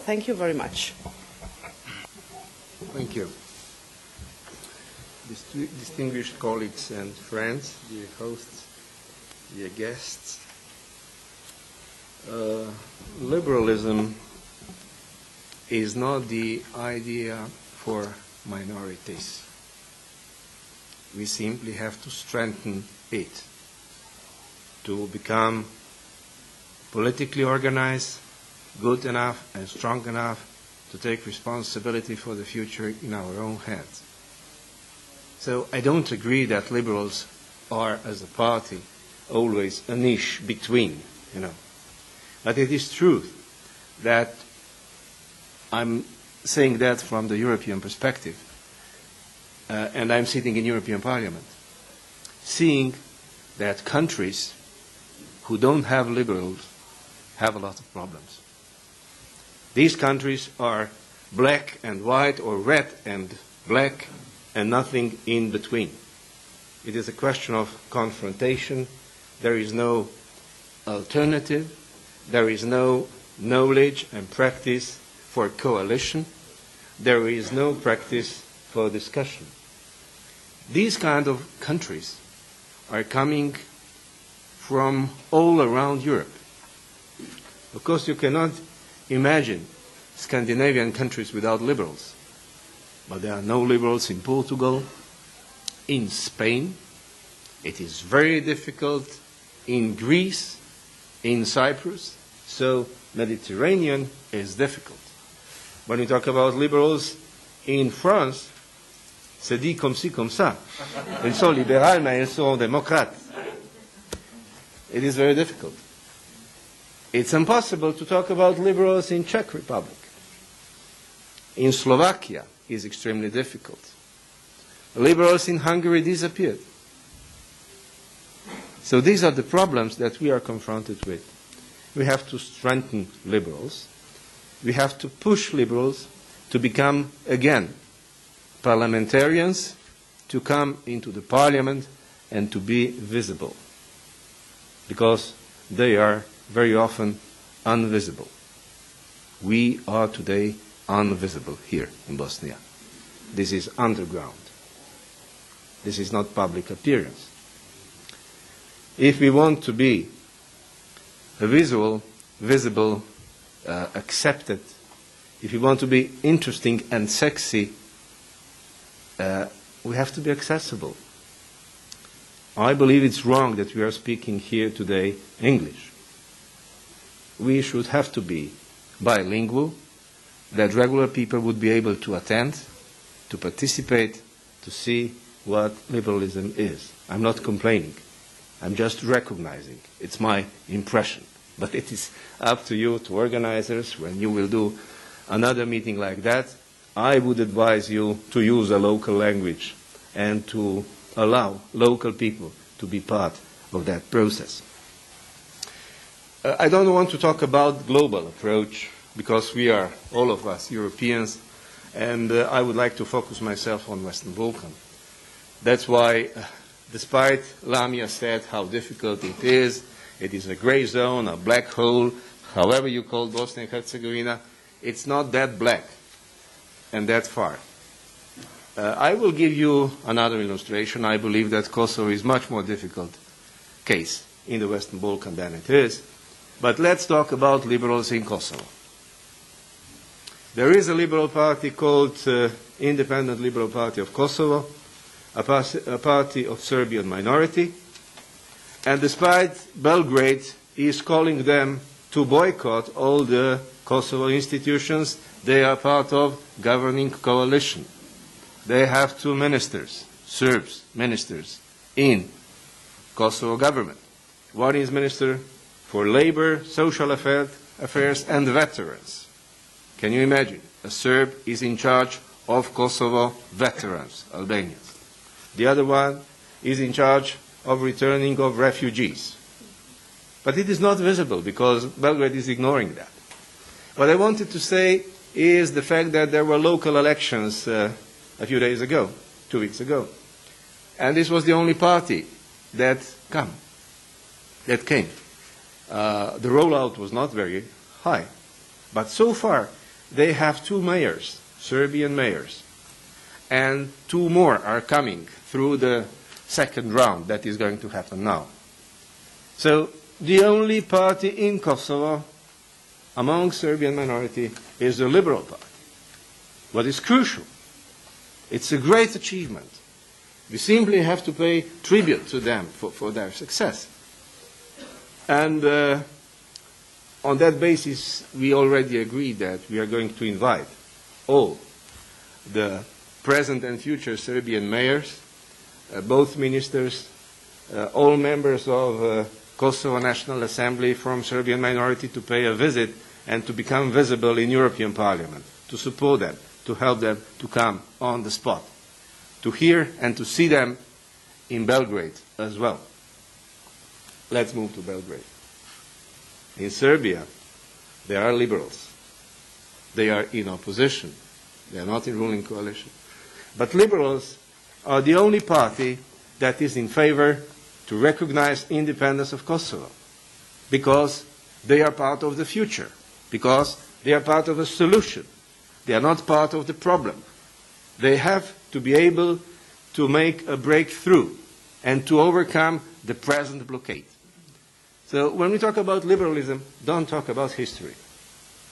Thank you very much. Thank you. Distinguished colleagues and friends, dear hosts, dear guests, liberalism is not the idea for minorities. We simply have to strengthen it to become politically organized, good enough and strong enough to take responsibility for the future in our own hands. So I don't agree that liberals are, as a party, always a niche between, But it is true that I'm saying that from the European perspective, and I'm sitting in European Parliament, seeing that countries who don't have liberals have a lot of problems. These countries are black and white or red and black and nothing in between. It is a question of confrontation. There is no alternative. There is no knowledge and practice for coalition. There is no practice for discussion. These kind of countries are coming from all around Europe. Of course, you cannot imagine Scandinavian countries without liberals. But there are no liberals in Portugal, in Spain. It is very difficult in Greece, in Cyprus. So Mediterranean is difficult. When we talk about liberals in France, c'est dit comme ci, comme ça. Ils sont libéraux, mais ils sont démocrates. It is very difficult. It's impossible to talk about liberals in Czech Republic. In Slovakia is extremely difficult. Liberals in Hungary disappeared. So these are the problems that we are confronted with. We have to strengthen liberals. We have to push liberals to become, again, parliamentarians, to come into the parliament and to be visible. Because they are very often invisible. We are today invisible here in Bosnia. This is underground. This is not public appearance. If we want to be visible, accepted, if we want to be interesting and sexy, we have to be accessible. I believe it's wrong that we are speaking here today English. We should have to be bilingual, that regular people would be able to attend, to participate, to see what liberalism is. I'm not complaining. I'm just recognizing. It's my impression. But it is up to you, to organizers, when you will do another meeting like that, I would advise you to use a local language and to allow local people to be part of that process. I don't want to talk about global approach because we are, all of us, Europeans, and I would like to focus myself on Western Balkan. That's why, despite Lamia said how difficult it is a gray zone, a black hole, however you call Bosnia and Herzegovina, it's not that black and that far. I will give you another illustration. I believe that Kosovo is a much more difficult case in the Western Balkan than it is. But let's talk about liberals in Kosovo. There is a liberal party called Independent Liberal Party of Kosovo, a party of Serbian minority. And despite Belgrade is calling them to boycott all the Kosovo institutions, they are part of governing coalition. They have two ministers, Serbs ministers, in Kosovo government. One is Minister for Labor, Social Affairs and Veterans. Can you imagine? A Serb is in charge of Kosovo veterans, Albanians. The other one is in charge of returning of refugees. But it is not visible because Belgrade is ignoring that. What I wanted to say is the fact that there were local elections a few days ago, 2 weeks ago. And this was the only party that came. The rollout was not very high. But so far, they have 2 mayors, Serbian mayors, and 2 more are coming through the second round that is going to happen now. So the only party in Kosovo among Serbian minority is the Liberal Party. What is crucial, it's a great achievement. We simply have to pay tribute to them for their success. And on that basis, we already agreed that we are going to invite all the present and future Serbian mayors, both ministers, all members of Kosovo National Assembly from Serbian minority to pay a visit and to become visible in European Parliament, to support them, to help them to come on the spot, to hear and to see them in Belgrade as well. Let's move to Belgrade. In Serbia, there are liberals. They are in opposition. They are not in ruling coalition. But liberals are the only party that is in favor to recognize independence of Kosovo, because they are part of the future, because they are part of a solution. They are not part of the problem. They have to be able to make a breakthrough and to overcome the present blockade. So when we talk about liberalism, don't talk about history.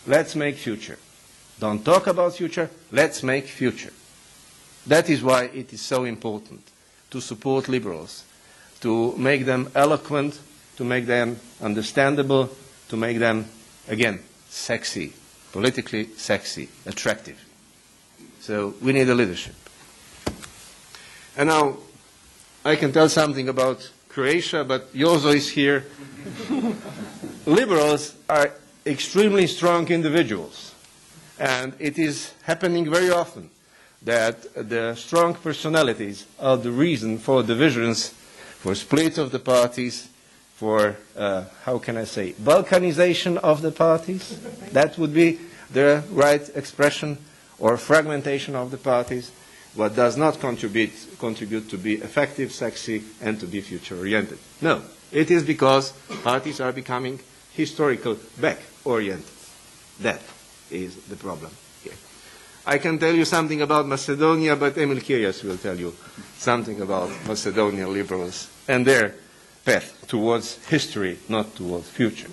Let's make future. Don't talk about future, let's make future. That is why it is so important to support liberals, to make them eloquent, to make them understandable, to make them, again, sexy, politically sexy, attractive. So we need a leadership. And now I can tell something about Croatia, but Jozo is here. Liberals are extremely strong individuals, and it is happening very often that the strong personalities are the reason for divisions, for split of the parties, for, how can I say, balkanization of the parties. That would be the right expression, or fragmentation of the parties, what does not contribute to be effective, sexy, and to be future-oriented. No, it is because parties are becoming historical back-oriented. That is the problem here. I can tell you something about Macedonia, but Emil Kirias will tell you something about Macedonian liberals and their path towards history, not towards future.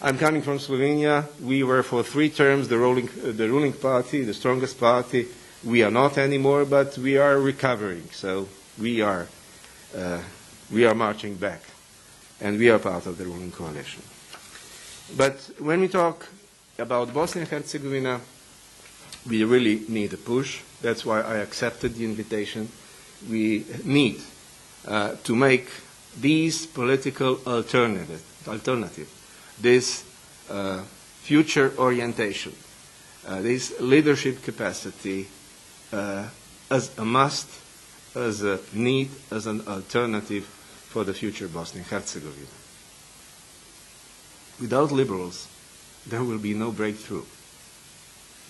I'm coming from Slovenia. We were for 3 terms the ruling party, the strongest party. We are not anymore, but we are recovering. So we are marching back, and we are part of the ruling coalition. But when we talk about Bosnia and Herzegovina, we really need a push. That's why I accepted the invitation. We need to make these political alternative, this future orientation, this leadership capacity as a must, as a need, as an alternative for the future Bosnia and Herzegovina. Without liberals, there will be no breakthrough.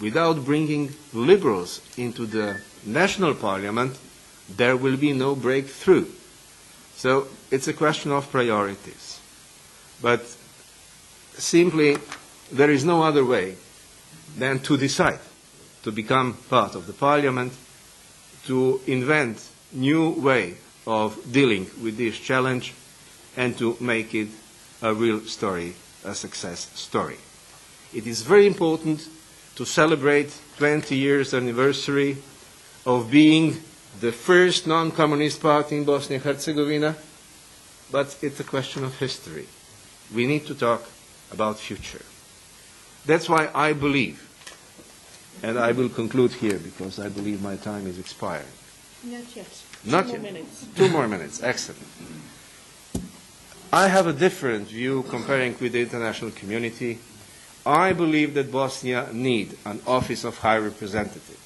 Without bringing liberals into the national parliament, there will be no breakthrough. So it's a question of priorities. But simply, there is no other way than to decide to become part of the parliament, to invent new way of dealing with this challenge, and to make it a real story, a success story. It is very important to celebrate 20 years anniversary of being the first non-communist party in Bosnia and Herzegovina, but it's a question of history. We need to talk about future. That's why I believe, and I will conclude here because I believe my time is expiring. Not yet. Not 2 yet. more minutes. 2 more minutes. Excellent. I have a different view comparing with the international community. I believe that Bosnia needs an office of high representative.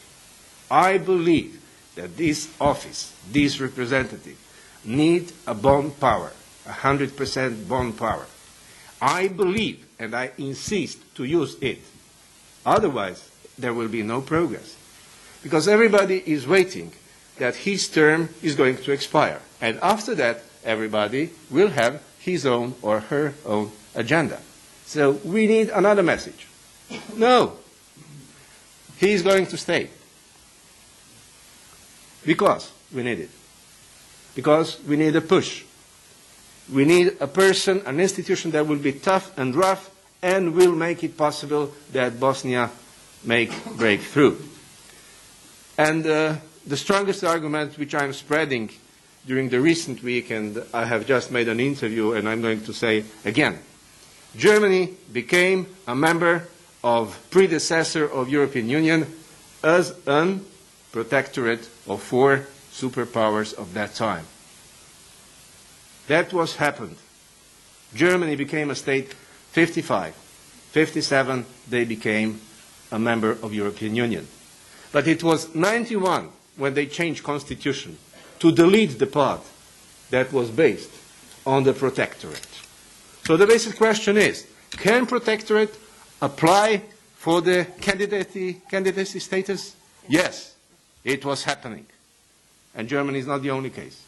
I believe that this office, this representative, need a bond power, 100% bond power. I believe, and I insist to use it. Otherwise, there will be no progress. Because everybody is waiting that his term is going to expire. And after that, everybody will have his own or her own agenda. So we need another message. No, he is going to stay. Because we need it. Because we need a push. We need a person, an institution that will be tough and rough and will make it possible that Bosnia break through. And the strongest argument which I am spreading during the recent week, and I have just made an interview and I'm going to say again, Germany became a member of predecessor of European Union as a protectorate of 4 superpowers of that time. That was happened. Germany became a state 55. 57, they became a member of European Union. But it was 91 when they changed constitution to delete the part that was based on the protectorate. So the basic question is, can protectorate apply for the candidacy status? Yes, it was happening. And Germany is not the only case.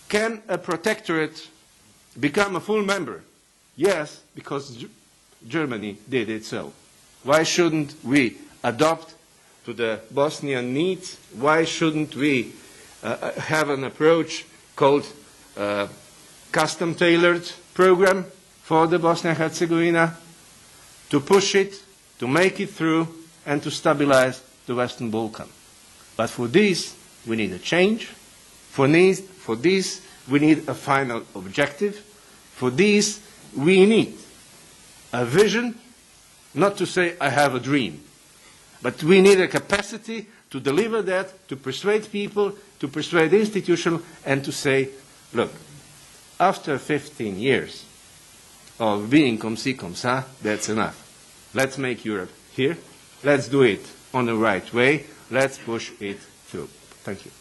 Can a protectorate become a full member? Yes, because Germany did it so. Why shouldn't we adopt to the Bosnian needs? Why shouldn't we have an approach called custom-tailored program for the Bosnia and Herzegovina to push it, to make it through, and to stabilize the Western Balkan? But for this, we need a change. For this, we need a final objective. For this, we need a vision, not to say I have a dream, but we need a capacity to deliver that, to persuade people, to persuade institutions, and to say, look, after 15 years of being comme ci, comme ça, that's enough. Let's make Europe here. Let's do it on the right way. Let's push it through. Thank you.